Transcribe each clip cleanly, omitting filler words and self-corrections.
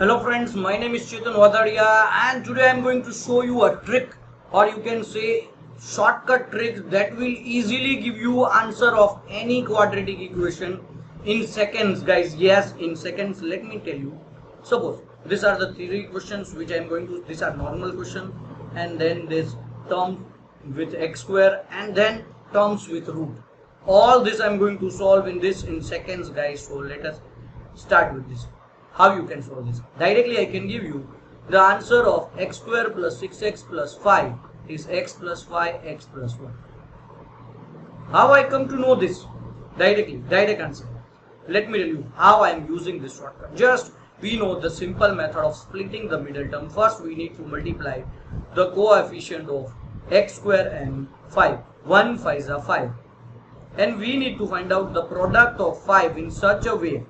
Hello friends, my name is Chetan Wadaria and today I am going to show you a trick, or you can say shortcut trick that will easily give you answer of any quadratic equation in seconds guys. Yes, in seconds. Let me tell you. Suppose these are the three questions which I am going to, these are normal question, and then this term with x square and then terms with root. All this I am going to solve in seconds guys. So let us start with this. How you can solve this? Directly I can give you the answer of x square plus 6x plus 5 is x plus 5 x plus 1. How I come to know this? Directly, direct answer. Let me tell you how I am using this shortcut. Just we know the simple method of splitting the middle term. First we need to multiply the coefficient of x square and 5. 1 5s are 5. And we need to find out the product of 5 in such a way,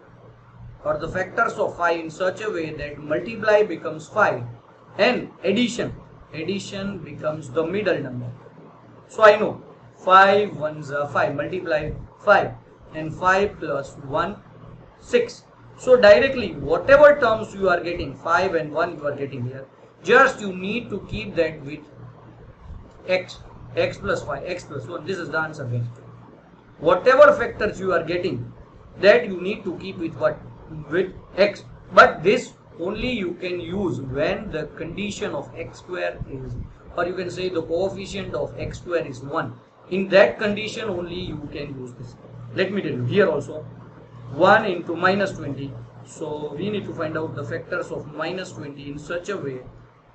or the factors of 5 in such a way that multiply becomes 5 and addition becomes the middle number. So I know 5 ones are 5, multiply 5 and 5 plus 1 6. So directly whatever terms you are getting, 5 and 1 you are getting here, just you need to keep that with x plus 5 x plus 1. This is the answer guys. Whatever factors you are getting, that you need to keep with what? With x. But this only you can use when the condition of x square is, or you can say the coefficient of x square is 1. In that condition only you can use this. Let me tell you here also 1 into minus 20. So we need to find out the factors of minus 20 in such a way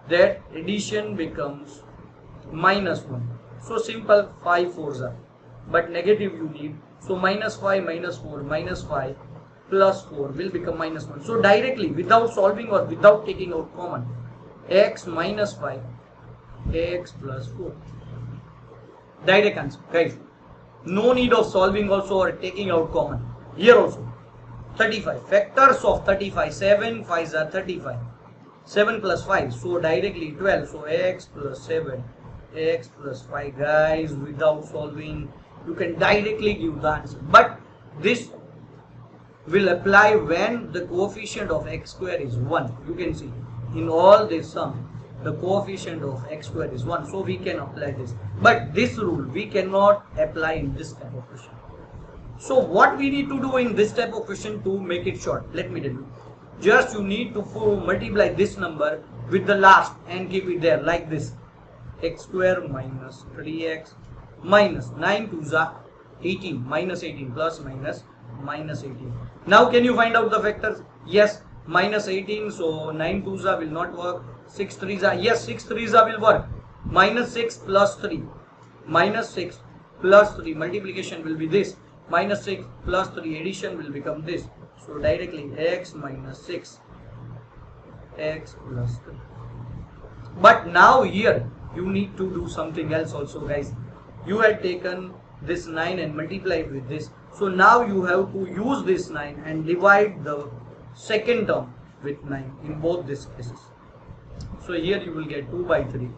that addition becomes minus 1. So simple, 5 4s are, but negative you need. So minus 5 minus 4 minus 5 plus 4 will become minus 1. So directly without solving or without taking out common, x minus 5 x plus 4. Direct answer guys. No need of solving also or taking out common. Here also 35. Factors of 35. 7 5s are 35. 7 plus 5. So directly 12. So x plus 7 x plus 5 guys. Without solving you can directly give the answer. But this will apply when the coefficient of x square is 1. You can see in all this sum the coefficient of x square is 1. So we can apply this. But this rule we cannot apply in this type of question. So what we need to do in this type of question to make it short? Let me tell you. Just you need to multiply this number with the last and keep it there like this. X square minus 3x minus 9 2s are 18 minus 18 plus minus 18. Now can you find out the factors? Yes, minus 18. So 9 2s are will not work. 6 3s are, yes, 6 3s are will work. Minus 6 plus 3. Minus 6 plus 3. Multiplication will be this. Minus 6 plus 3. Addition will become this. So directly x minus 6 x plus 3. But now here you need to do something else also guys. You had taken this 9 and multiplied with this. So now you have to use this 9 and divide the second term with 9 in both these cases. So here you will get 2 by 3.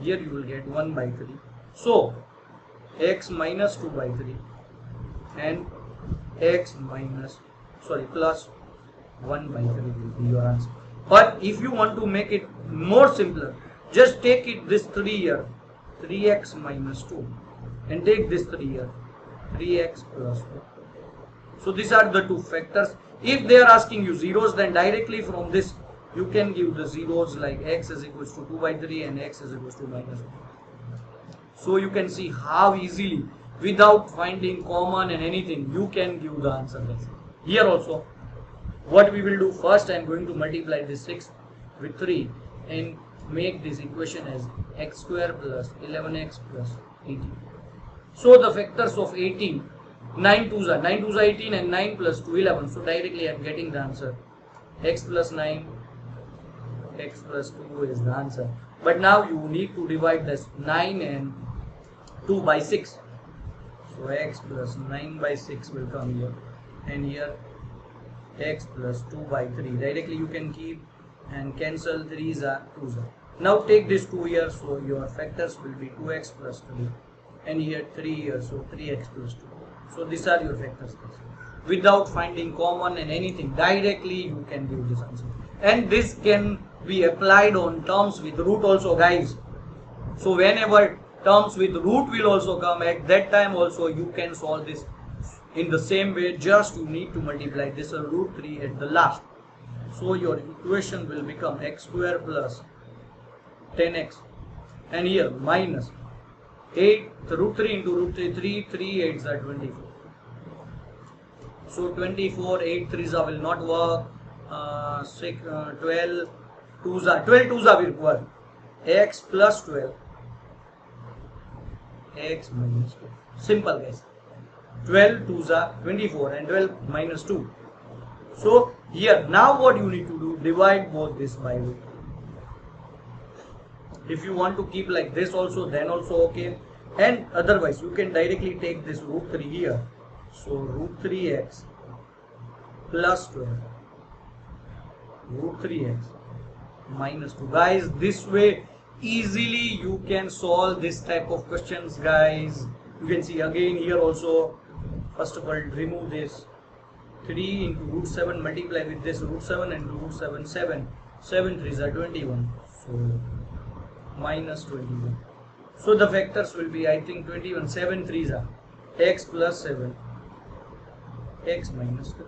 Here you will get 1 by 3. So x minus 2 by 3 and x minus, plus 1 by 3 will be your answer. But if you want to make it more simpler, just take it this 3 here, 3x minus 2, and take this 3 here, 3x plus 4. So these are the two factors. If they are asking you zeros, then directly from this you can give the zeros like x is equals to 2 by 3 and x is equals to minus 1. So you can see how easily without finding common and anything you can give the answer. Here also what we will do, first I am going to multiply this 6 with 3 and make this equation as x square plus 11x plus 18. So the factors of 18, 9 2s are 18 and 9 plus 2 11. So directly I am getting the answer. X plus 9 x plus 2 is the answer. But now you need to divide this 9 and 2 by 6. So x plus 9 by 6 will come here, and here x plus 2 by 3. Directly you can keep and cancel 3s are 2s are. Now take this 2 here, so your factors will be 2x plus 3 and here 3 here, so 3x plus 2. So these are your factors. Without finding common and anything, directly you can give this answer. and this can be applied on terms with root also, guys. So whenever terms with root will also come, at that time also you can solve this in the same way. Just you need to multiply this root 3 at the last. So your equation will become x square plus 10x, and here minus 8 root 3 into root 3, 3 8s are 24. So 24, 8 3s will not work. 12 2s will work. X plus 12, x minus 2. Simple, guys. 12 2s are 24 and 12 minus 2. So here now what you need to do, divide both this by root. If you want to keep like this also, then also okay, and otherwise you can directly take this root 3 here. So root 3x plus 12 root 3x minus 2. Guys, this way easily you can solve this type of questions, guys. You can see again here also, first of all remove this 3 into root 7, multiply with this root 7 and root 7, 7 3s are 21, so minus 21. So the factors will be, I think, 21, 7 3s are x plus 7, x minus 2.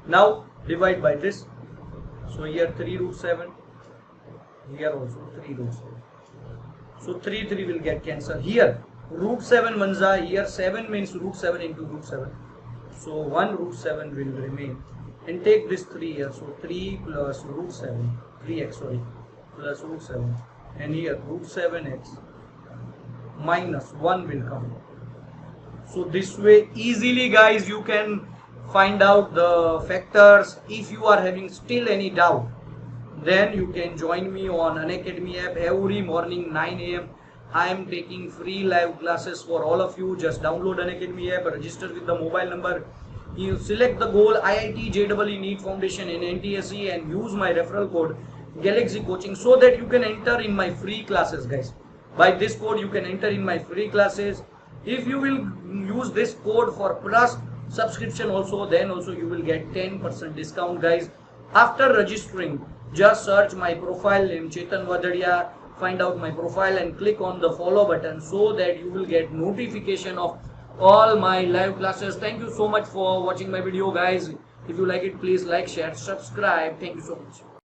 Now divide by this. So here 3 root 7, here also 3 root 7. So 3 3 will get cancelled. Here root 7 manza, here 7 means root 7 into root 7. So 1 root 7 will remain. And take this 3 here. So 3 plus root 7, 3x sorry, plus root 7. And here root 7x minus 1 will come. So this way easily, guys, you can find out the factors. If you are having still any doubt, then you can join me on Unacademy app every morning 9 AM. I am taking free live classes for all of you. Just download Unacademy app, register with the mobile number. You select the goal IIT JEE NEET Foundation in NTSE and use my referral code Galaxy Coaching so that you can enter in my free classes, guys. By this code you can enter in my free classes. If you will use this code for plus subscription also, then also you will get 10% discount, guys. After registering, just search my profile name Chetan Vadadia, find out my profile and click on the follow button so that you will get notification of all my live classes. Thank you so much for watching my video, guys. If you like it, please like, share, subscribe. Thank you so much.